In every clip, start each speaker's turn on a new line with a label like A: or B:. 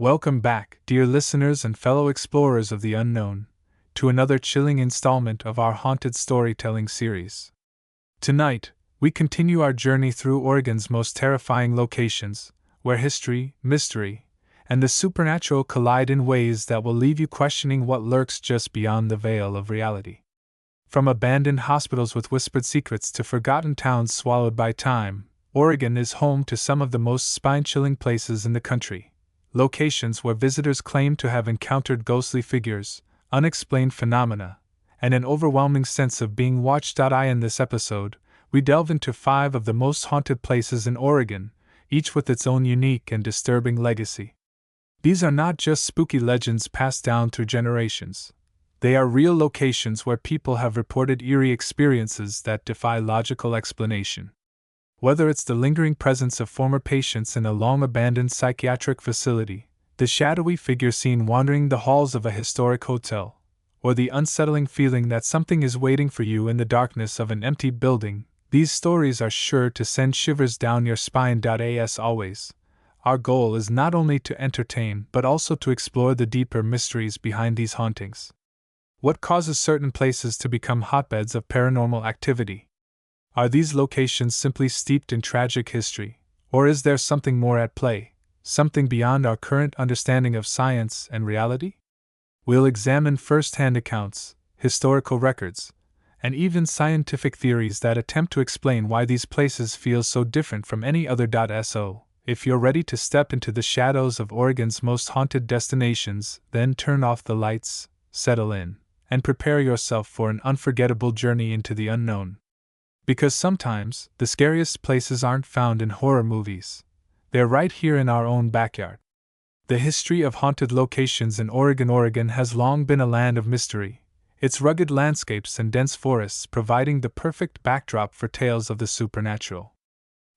A: Welcome back, dear listeners and fellow explorers of the unknown, to another chilling installment of our haunted storytelling series. Tonight, we continue our journey through Oregon's most terrifying locations, where history, mystery, and the supernatural collide in ways that will leave you questioning what lurks just beyond the veil of reality. From abandoned hospitals with whispered secrets to forgotten towns swallowed by time, Oregon is home to some of the most spine-chilling places in the country. Locations where visitors claim to have encountered ghostly figures, unexplained phenomena, and an overwhelming sense of being watched. In this episode, we delve into 5 of the most haunted places in Oregon, each with its own unique and disturbing legacy. These are not just spooky legends passed down through generations. They are real locations where people have reported eerie experiences that defy logical explanation. Whether it's the lingering presence of former patients in a long-abandoned psychiatric facility, the shadowy figure seen wandering the halls of a historic hotel, or the unsettling feeling that something is waiting for you in the darkness of an empty building, these stories are sure to send shivers down your spine. As always, our goal is not only to entertain but also to explore the deeper mysteries behind these hauntings. What causes certain places to become hotbeds of paranormal activity? Are these locations simply steeped in tragic history, or is there something more at play, something beyond our current understanding of science and reality? We'll examine first-hand accounts, historical records, and even scientific theories that attempt to explain why these places feel so different from any other. So, if you're ready to step into the shadows of Oregon's most haunted destinations, then turn off the lights, settle in, and prepare yourself for an unforgettable journey into the unknown. Because sometimes, the scariest places aren't found in horror movies. They're right here in our own backyard. The history of haunted locations in Oregon. Oregon has long been a land of mystery, its rugged landscapes and dense forests providing the perfect backdrop for tales of the supernatural.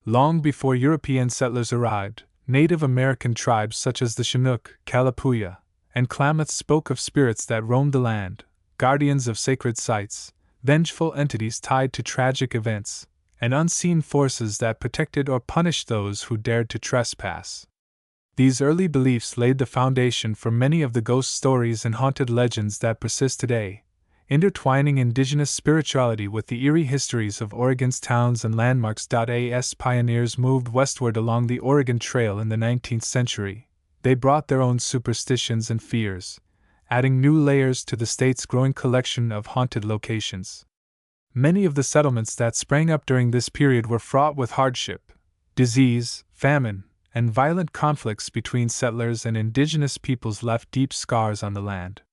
A: Long before European settlers arrived, Native American tribes such as the Chinook, Kalapuya, and Klamath spoke of spirits that roamed the land, guardians of sacred sites, vengeful entities tied to tragic events, and unseen forces that protected or punished those who dared to trespass. These early beliefs laid the foundation for many of the ghost stories and haunted legends that persist today, intertwining indigenous spirituality with the eerie histories of Oregon's towns and landmarks. As pioneers moved westward along the Oregon Trail in the 19th century, they brought their own superstitions and fears, adding new layers to the state's growing collection of haunted locations. Many of the settlements that sprang up during this period were fraught with hardship, disease, famine, and violent conflicts between settlers and indigenous peoples left deep scars on the land.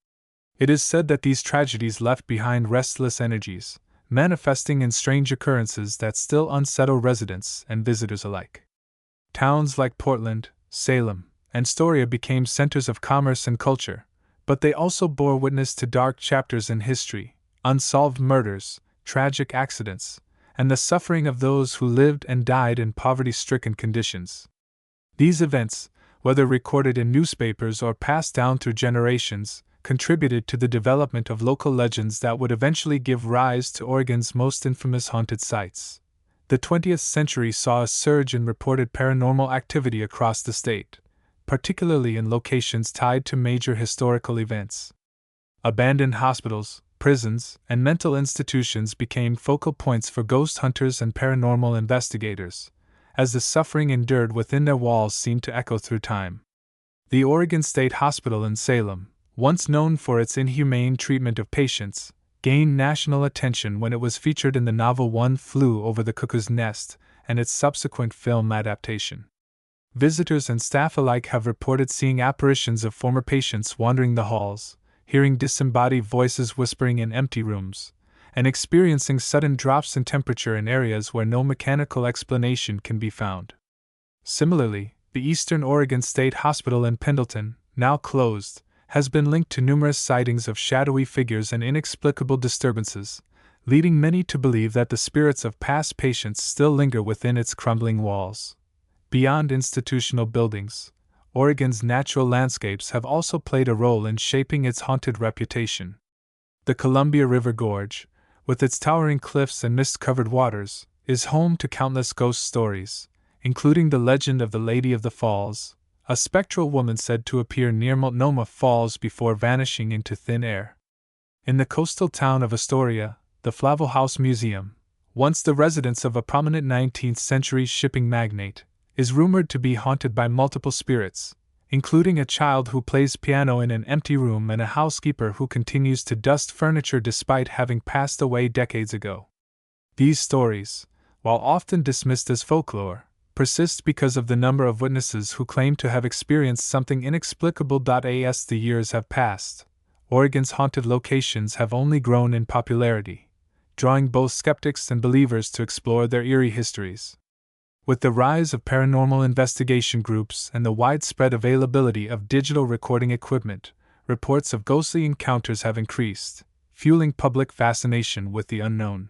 A: It is said that these tragedies left behind restless energies, manifesting in strange occurrences that still unsettle residents and visitors alike. Towns like Portland, Salem, and Storia became centers of commerce and culture, but they also bore witness to dark chapters in history, unsolved murders, tragic accidents, and the suffering of those who lived and died in poverty-stricken conditions. These events, whether recorded in newspapers or passed down through generations, contributed to the development of local legends that would eventually give rise to Oregon's most infamous haunted sites. The 20th century saw a surge in reported paranormal activity across the state, particularly in locations tied to major historical events. Abandoned hospitals, prisons, and mental institutions became focal points for ghost hunters and paranormal investigators, as the suffering endured within their walls seemed to echo through time. The Oregon State Hospital in Salem, once known for its inhumane treatment of patients, gained national attention when it was featured in the novel One Flew Over the Cuckoo's Nest and its subsequent film adaptation. Visitors and staff alike have reported seeing apparitions of former patients wandering the halls, hearing disembodied voices whispering in empty rooms, and experiencing sudden drops in temperature in areas where no mechanical explanation can be found. Similarly, the Eastern Oregon State Hospital in Pendleton, now closed, has been linked to numerous sightings of shadowy figures and inexplicable disturbances, leading many to believe that the spirits of past patients still linger within its crumbling walls. Beyond institutional buildings, Oregon's natural landscapes have also played a role in shaping its haunted reputation. The Columbia River Gorge, with its towering cliffs and mist-covered waters, is home to countless ghost stories, including the legend of the Lady of the Falls, a spectral woman said to appear near Multnomah Falls before vanishing into thin air. In the coastal town of Astoria, the Flavel House Museum, once the residence of a prominent 19th-century shipping magnate, is rumored to be haunted by multiple spirits, including a child who plays piano in an empty room and a housekeeper who continues to dust furniture despite having passed away decades ago. These stories, while often dismissed as folklore, persist because of the number of witnesses who claim to have experienced something inexplicable. As the years have passed, Oregon's haunted locations have only grown in popularity, drawing both skeptics and believers to explore their eerie histories. With the rise of paranormal investigation groups and the widespread availability of digital recording equipment, reports of ghostly encounters have increased, fueling public fascination with the unknown.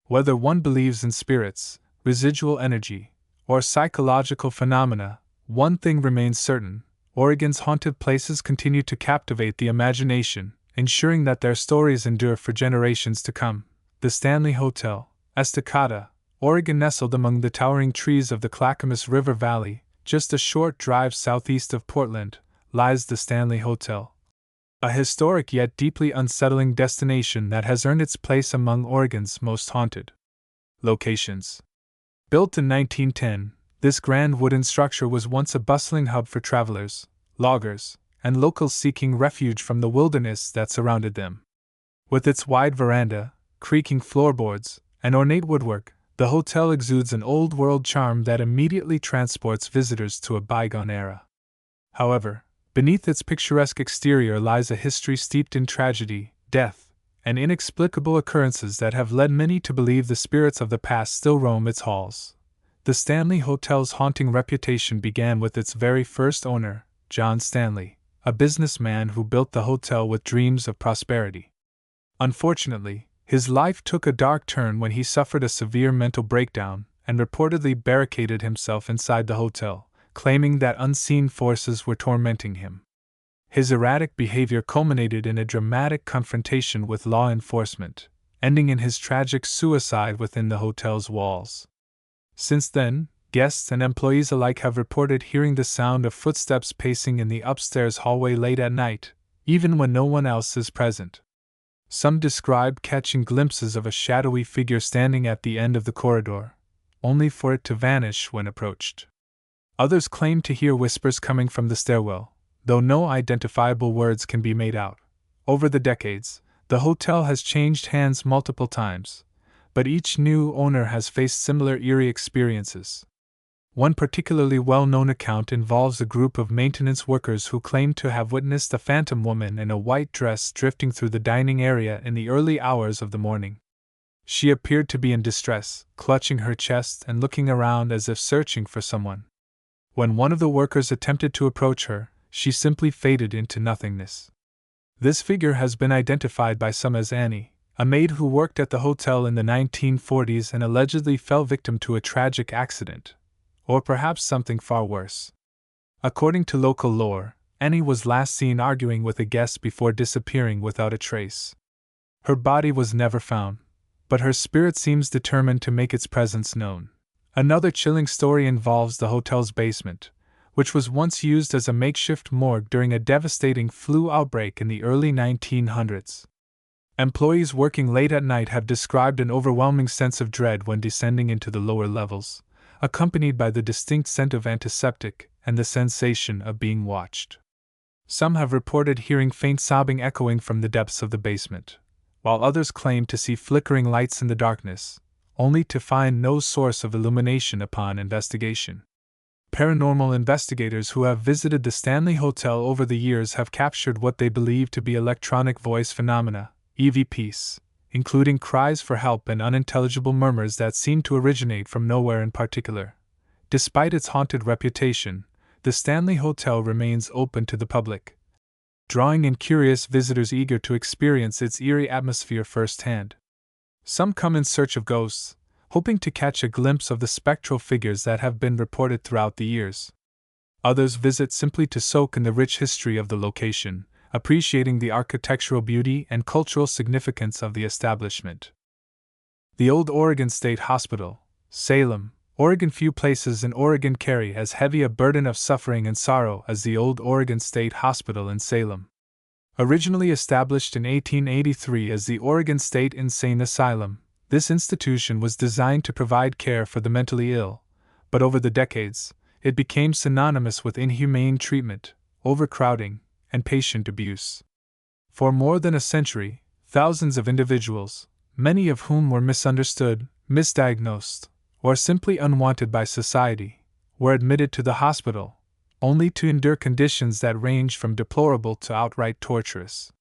A: Whether one believes in spirits, residual energy, or psychological phenomena, one thing remains certain: Oregon's haunted places continue to captivate the imagination, ensuring that their stories endure for generations to come. The Stanley Hotel, Estacada, Oregon. Nestled among the towering trees of the Clackamas River Valley, just a short drive southeast of Portland, lies the Stanley Hotel, a historic yet deeply unsettling destination that has earned its place among Oregon's most haunted locations. Built in 1910, this grand wooden structure was once a bustling hub for travelers, loggers, and locals seeking refuge from the wilderness that surrounded them. With its wide veranda, creaking floorboards, and ornate woodwork, the hotel exudes an old-world charm that immediately transports visitors to a bygone era. However, beneath its picturesque exterior lies a history steeped in tragedy, death, and inexplicable occurrences that have led many to believe the spirits of the past still roam its halls. The Stanley Hotel's haunting reputation began with its very first owner, John Stanley, a businessman who built the hotel with dreams of prosperity. Unfortunately, his life took a dark turn when he suffered a severe mental breakdown and reportedly barricaded himself inside the hotel, claiming that unseen forces were tormenting him. His erratic behavior culminated in a dramatic confrontation with law enforcement, ending in his tragic suicide within the hotel's walls. Since then, guests and employees alike have reported hearing the sound of footsteps pacing in the upstairs hallway late at night, even when no one else is present. Some describe catching glimpses of a shadowy figure standing at the end of the corridor, only for it to vanish when approached. Others claim to hear whispers coming from the stairwell, though no identifiable words can be made out. Over the decades, the hotel has changed hands multiple times, but each new owner has faced similar eerie experiences. One particularly well-known account involves a group of maintenance workers who claim to have witnessed a phantom woman in a white dress drifting through the dining area in the early hours of the morning. She appeared to be in distress, clutching her chest and looking around as if searching for someone. When one of the workers attempted to approach her, she simply faded into nothingness. This figure has been identified by some as Annie, a maid who worked at the hotel in the 1940s and allegedly fell victim to a tragic accident. Or perhaps something far worse. According to local lore, Annie was last seen arguing with a guest before disappearing without a trace. Her body was never found, but her spirit seems determined to make its presence known. Another chilling story involves the hotel's basement, which was once used as a makeshift morgue during a devastating flu outbreak in the early 1900s. Employees working late at night have described an overwhelming sense of dread when descending into the lower levels, accompanied by the distinct scent of antiseptic and the sensation of being watched. Some have reported hearing faint sobbing echoing from the depths of the basement, while others claim to see flickering lights in the darkness, only to find no source of illumination upon investigation. Paranormal investigators who have visited the Stanley Hotel over the years have captured what they believe to be electronic voice phenomena, EVPs, including cries for help and unintelligible murmurs that seem to originate from nowhere in particular. Despite its haunted reputation, the Stanley Hotel remains open to the public, drawing in curious visitors eager to experience its eerie atmosphere firsthand. Some come in search of ghosts, hoping to catch a glimpse of the spectral figures that have been reported throughout the years. Others visit simply to soak in the rich history of the location, appreciating the architectural beauty and cultural significance of the establishment. The Old Oregon State Hospital, Salem, Few places in Oregon carry as heavy a burden of suffering and sorrow as the old Oregon State Hospital in Salem. Originally established in 1883 as the Oregon State Insane Asylum, this institution was designed to provide care for the mentally ill, but over the decades, it became synonymous with inhumane treatment, overcrowding, and patient abuse. For more than a century, thousands of individuals, many of whom were misunderstood, misdiagnosed, or simply unwanted by society, were admitted to the hospital, only to endure conditions that range from deplorable to outright torturous.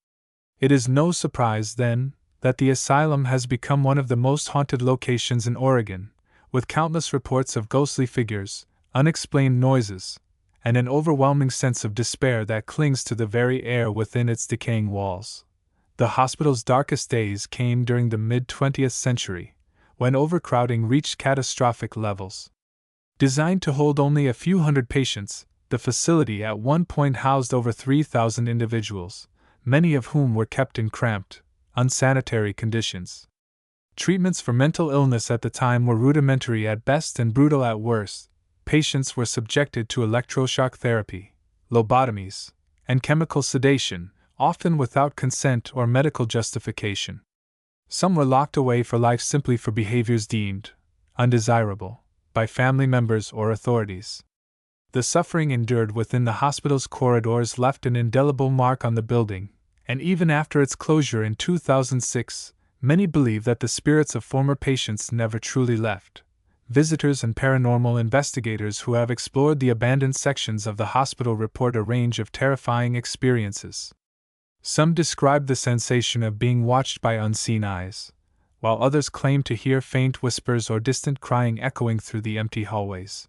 A: It is no surprise, then, that the asylum has become one of the most haunted locations in Oregon, with countless reports of ghostly figures, unexplained noises, and an overwhelming sense of despair that clings to the very air within its decaying walls. The hospital's darkest days came during the mid-20th century, when overcrowding reached catastrophic levels. Designed to hold only a few hundred patients, the facility at one point housed over 3,000 individuals, many of whom were kept in cramped, unsanitary conditions. Treatments for mental illness at the time were rudimentary at best and brutal at worst. Patients were subjected to electroshock therapy, lobotomies, and chemical sedation, often without consent or medical justification. Some were locked away for life simply for behaviors deemed undesirable by family members or authorities. The suffering endured within the hospital's corridors left an indelible mark on the building, and even after its closure in 2006, many believe that the spirits of former patients never truly left. Visitors and paranormal investigators who have explored the abandoned sections of the hospital report a range of terrifying experiences. Some describe the sensation of being watched by unseen eyes, while others claim to hear faint whispers or distant crying echoing through the empty hallways.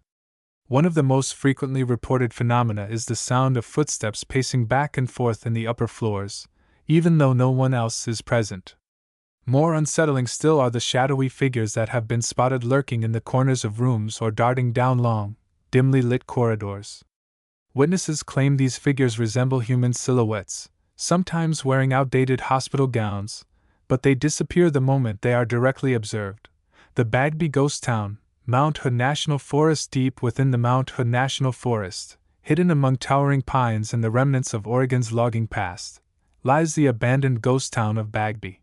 A: One of the most frequently reported phenomena is the sound of footsteps pacing back and forth in the upper floors, even though no one else is present. More unsettling still are the shadowy figures that have been spotted lurking in the corners of rooms or darting down long, dimly lit corridors. Witnesses claim these figures resemble human silhouettes, sometimes wearing outdated hospital gowns, but they disappear the moment they are directly observed. The Bagby Ghost Town, Mount Hood National Forest. Deep within the Mount Hood National Forest, hidden among towering pines and the remnants of Oregon's logging past, lies the abandoned ghost town of Bagby.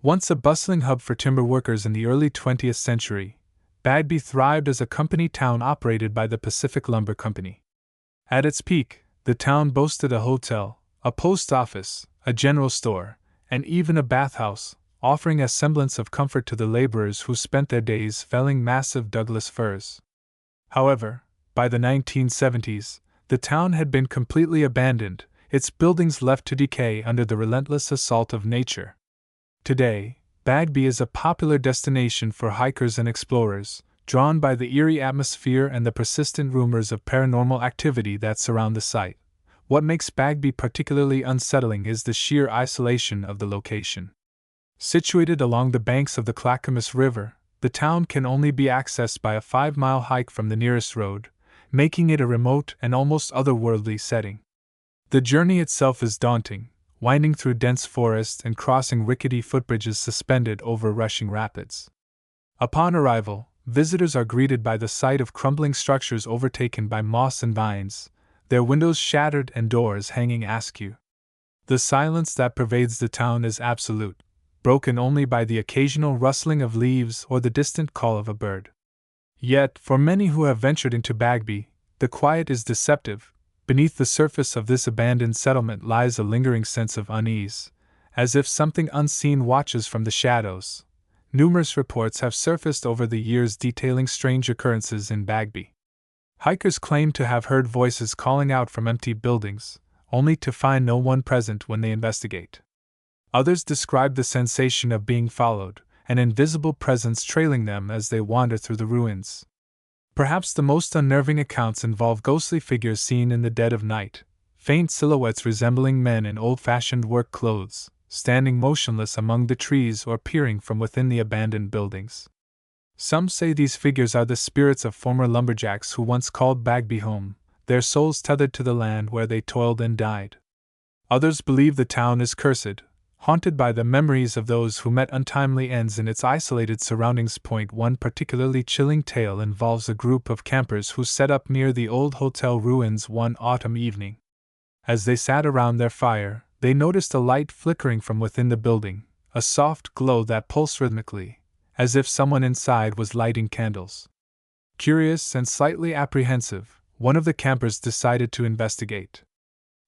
A: Once a bustling hub for timber workers in the early 20th century, Bagby thrived as a company town operated by the Pacific Lumber Company. At its peak, the town boasted a hotel, a post office, a general store, and even a bathhouse, offering a semblance of comfort to the laborers who spent their days felling massive Douglas firs. However, by the 1970s, the town had been completely abandoned, its buildings left to decay under the relentless assault of nature. Today, Bagby is a popular destination for hikers and explorers, drawn by the eerie atmosphere and the persistent rumors of paranormal activity that surround the site. What makes Bagby particularly unsettling is the sheer isolation of the location. Situated along the banks of the Clackamas River, the town can only be accessed by a 5-mile hike from the nearest road, making it a remote and almost otherworldly setting. The journey itself is daunting, winding through dense forest and crossing rickety footbridges suspended over rushing rapids. Upon arrival, visitors are greeted by the sight of crumbling structures overtaken by moss and vines, their windows shattered and doors hanging askew. The silence that pervades the town is absolute, broken only by the occasional rustling of leaves or the distant call of a bird. Yet, for many who have ventured into Bagby, the quiet is deceptive. Beneath the surface of this abandoned settlement lies a lingering sense of unease, as if something unseen watches from the shadows. Numerous reports have surfaced over the years detailing strange occurrences in Bagby. Hikers claim to have heard voices calling out from empty buildings, only to find no one present when they investigate. Others describe the sensation of being followed, an invisible presence trailing them as they wander through the ruins. Perhaps the most unnerving accounts involve ghostly figures seen in the dead of night, faint silhouettes resembling men in old-fashioned work clothes, standing motionless among the trees or peering from within the abandoned buildings. Some say these figures are the spirits of former lumberjacks who once called Bagby home, their souls tethered to the land where they toiled and died. Others believe the town is cursed, haunted by the memories of those who met untimely ends in its isolated surroundings. One particularly chilling tale involves a group of campers who set up near the old hotel ruins one autumn evening. As they sat around their fire, they noticed a light flickering from within the building, a soft glow that pulsed rhythmically, as if someone inside was lighting candles. Curious and slightly apprehensive, one of the campers decided to investigate.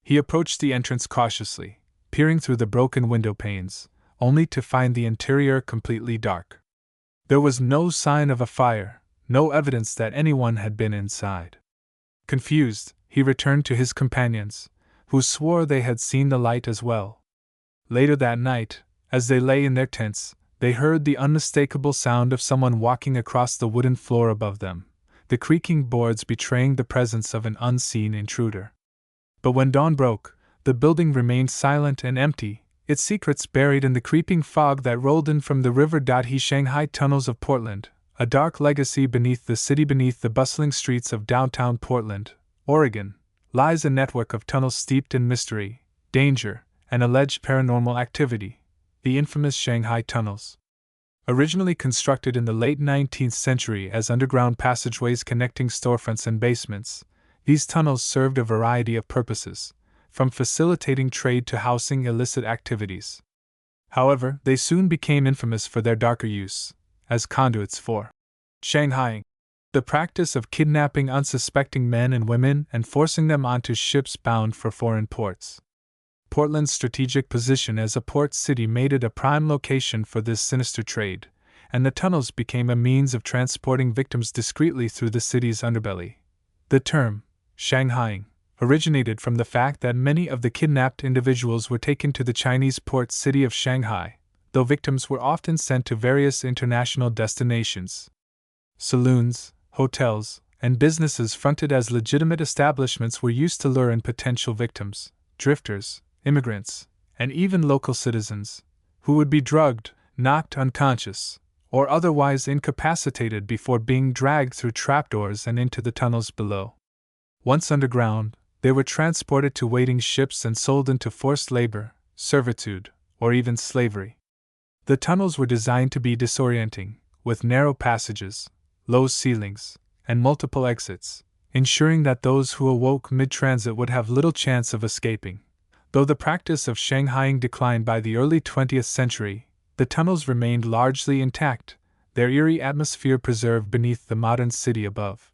A: He approached the entrance cautiously, peering through the broken window panes, only to find the interior completely dark. There was no sign of a fire, no evidence that anyone had been inside. Confused, he returned to his companions, who swore they had seen the light as well. Later that night, as they lay in their tents, they heard the unmistakable sound of someone walking across the wooden floor above them, the creaking boards betraying the presence of an unseen intruder. But when dawn broke, the building remained silent and empty, its secrets buried in the creeping fog that rolled in from the river. Shanghai Tunnels of Portland, a dark legacy beneath the city. Beneath the bustling streets of downtown Portland, Oregon, lies a network of tunnels steeped in mystery, danger, and alleged paranormal activity, the infamous Shanghai Tunnels. Originally constructed in the late 19th century as underground passageways connecting storefronts and basements, these tunnels served a variety of purposes, from facilitating trade to housing illicit activities. However, they soon became infamous for their darker use, as conduits for Shanghaiing, the practice of kidnapping unsuspecting men and women and forcing them onto ships bound for foreign ports. Portland's strategic position as a port city made it a prime location for this sinister trade, and the tunnels became a means of transporting victims discreetly through the city's underbelly. The term, Shanghaiing, originated from the fact that many of the kidnapped individuals were taken to the Chinese port city of Shanghai, though victims were often sent to various international destinations. Saloons, hotels, and businesses fronted as legitimate establishments were used to lure in potential victims, drifters, immigrants, and even local citizens, who would be drugged, knocked unconscious, or otherwise incapacitated before being dragged through trapdoors and into the tunnels below. Once underground, they were transported to waiting ships and sold into forced labor, servitude, or even slavery. The tunnels were designed to be disorienting, with narrow passages, low ceilings, and multiple exits, ensuring that those who awoke mid-transit would have little chance of escaping. Though the practice of Shanghaiing declined by the early 20th century, the tunnels remained largely intact, their eerie atmosphere preserved beneath the modern city above.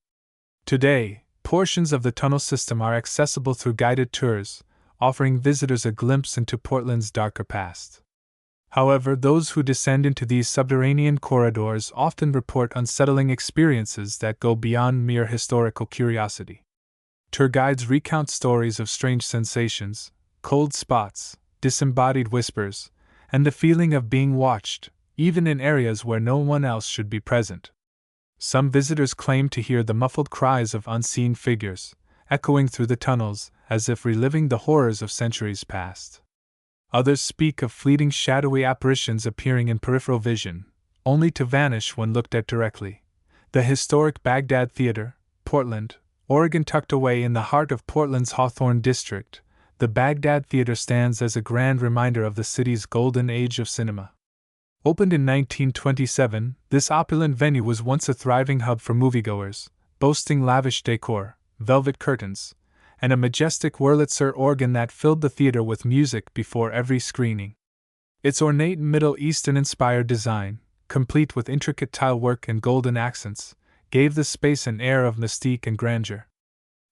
A: Today, portions of the tunnel system are accessible through guided tours, offering visitors a glimpse into Portland's darker past. However, those who descend into these subterranean corridors often report unsettling experiences that go beyond mere historical curiosity. Tour guides recount stories of strange sensations, cold spots, disembodied whispers, and the feeling of being watched, even in areas where no one else should be present. Some visitors claim to hear the muffled cries of unseen figures, echoing through the tunnels, as if reliving the horrors of centuries past. Others speak of fleeting shadowy apparitions appearing in peripheral vision, only to vanish when looked at directly. The historic Baghdad Theater, Portland, Oregon. Tucked away in the heart of Portland's Hawthorne district, the Baghdad Theater stands as a grand reminder of the city's golden age of cinema. Opened in 1927, this opulent venue was once a thriving hub for moviegoers, boasting lavish decor, velvet curtains, and a majestic Wurlitzer organ that filled the theater with music before every screening. Its ornate Middle Eastern-inspired design, complete with intricate tile work and golden accents, gave the space an air of mystique and grandeur.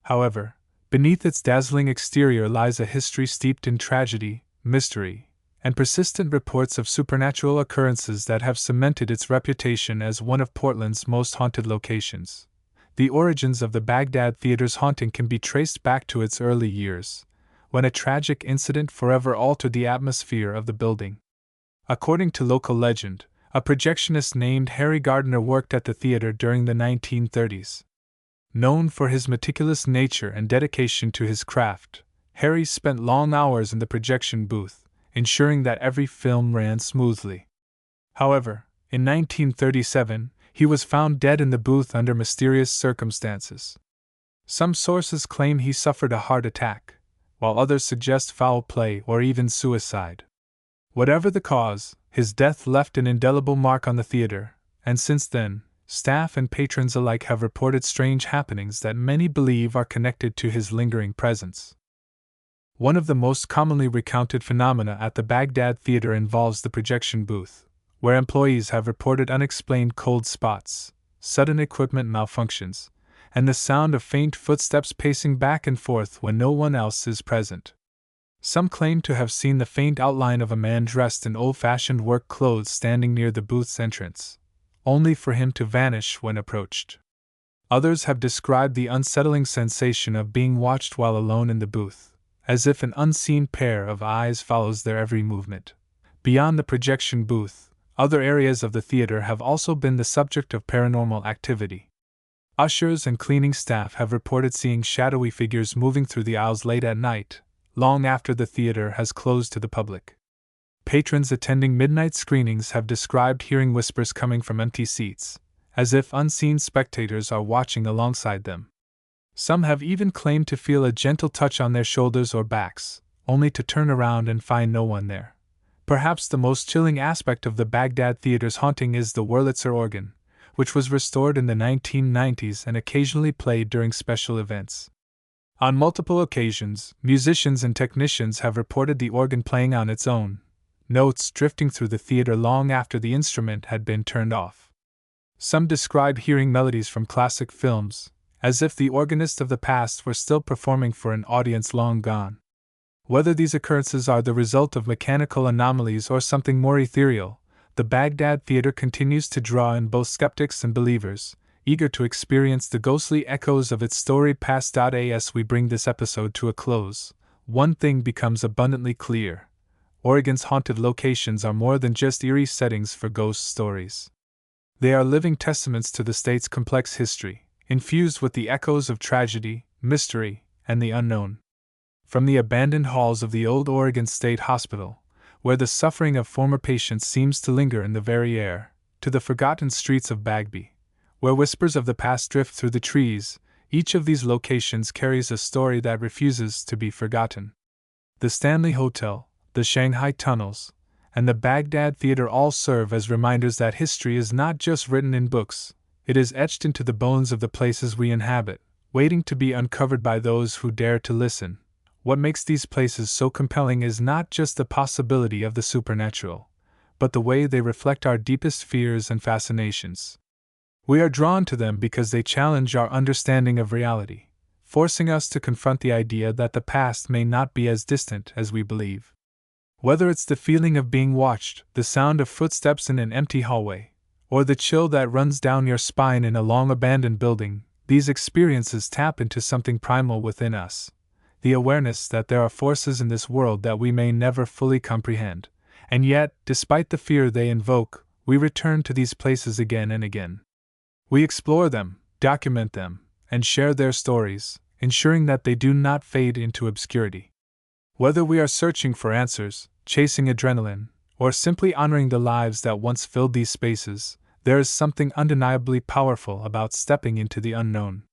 A: However, beneath its dazzling exterior lies a history steeped in tragedy, mystery, and persistent reports of supernatural occurrences that have cemented its reputation as one of Portland's most haunted locations. The origins of the Baghdad Theater's haunting can be traced back to its early years, when a tragic incident forever altered the atmosphere of the building. According to local legend, a projectionist named Harry Gardner worked at the theater during the 1930s. Known for his meticulous nature and dedication to his craft, Harry spent long hours in the projection booth, ensuring that every film ran smoothly. However, in 1937, he was found dead in the booth under mysterious circumstances. Some sources claim he suffered a heart attack, while others suggest foul play or even suicide. Whatever the cause, his death left an indelible mark on the theater, and since then, staff and patrons alike have reported strange happenings that many believe are connected to his lingering presence. One of the most commonly recounted phenomena at the Baghdad Theater involves the projection booth, where employees have reported unexplained cold spots, sudden equipment malfunctions, and the sound of faint footsteps pacing back and forth when no one else is present. Some claim to have seen the faint outline of a man dressed in old-fashioned work clothes standing near the booth's entrance, only for him to vanish when approached. Others have described the unsettling sensation of being watched while alone in the booth, as if an unseen pair of eyes follows their every movement. Beyond the projection booth, other areas of the theater have also been the subject of paranormal activity. Ushers and cleaning staff have reported seeing shadowy figures moving through the aisles late at night, long after the theater has closed to the public. Patrons attending midnight screenings have described hearing whispers coming from empty seats, as if unseen spectators are watching alongside them. Some have even claimed to feel a gentle touch on their shoulders or backs, only to turn around and find no one there. Perhaps the most chilling aspect of the Baghdad Theater's haunting is the Wurlitzer organ, which was restored in the 1990s and occasionally played during special events. On multiple occasions, musicians and technicians have reported the organ playing on its own, notes drifting through the theater long after the instrument had been turned off. Some describe hearing melodies from classic films, as if the organist of the past were still performing for an audience long gone. Whether these occurrences are the result of mechanical anomalies or something more ethereal, the Baghdad Theater continues to draw in both skeptics and believers, eager to experience the ghostly echoes of its storied past. As we bring this episode to a close, one thing becomes abundantly clear: Oregon's haunted locations are more than just eerie settings for ghost stories. They are living testaments to the state's complex history, infused with the echoes of tragedy, mystery, and the unknown. From the abandoned halls of the old Oregon State Hospital, where the suffering of former patients seems to linger in the very air, to the forgotten streets of Bagby, where whispers of the past drift through the trees, each of these locations carries a story that refuses to be forgotten. The Stanley Hotel, the Shanghai Tunnels, and the Baghdad Theater all serve as reminders that history is not just written in books, it is etched into the bones of the places we inhabit, waiting to be uncovered by those who dare to listen. What makes these places so compelling is not just the possibility of the supernatural, but the way they reflect our deepest fears and fascinations. We are drawn to them because they challenge our understanding of reality, forcing us to confront the idea that the past may not be as distant as we believe. Whether it's the feeling of being watched, the sound of footsteps in an empty hallway, or the chill that runs down your spine in a long-abandoned building, these experiences tap into something primal within us. The awareness that there are forces in this world that we may never fully comprehend, and yet, despite the fear they invoke, we return to these places again and again. We explore them, document them, and share their stories, ensuring that they do not fade into obscurity. Whether we are searching for answers, chasing adrenaline, or simply honoring the lives that once filled these spaces, there is something undeniably powerful about stepping into the unknown.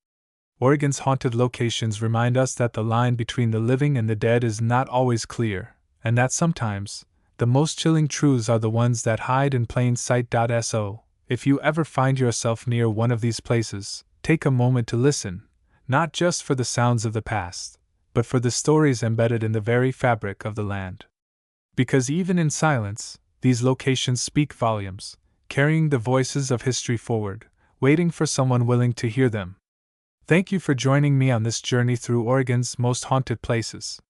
A: Oregon's haunted locations remind us that the line between the living and the dead is not always clear, and that sometimes, the most chilling truths are the ones that hide in plain sight. So, if you ever find yourself near one of these places, take a moment to listen, not just for the sounds of the past, but for the stories embedded in the very fabric of the land. Because even in silence, these locations speak volumes, carrying the voices of history forward, waiting for someone willing to hear them. Thank you for joining me on this journey through Oregon's most haunted places.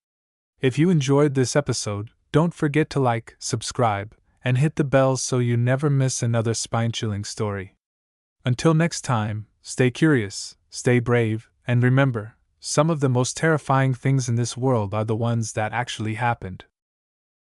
A: If you enjoyed this episode, don't forget to like, subscribe, and hit the bell so you never miss another spine-chilling story. Until next time, stay curious, stay brave, and remember, some of the most terrifying things in this world are the ones that actually happened.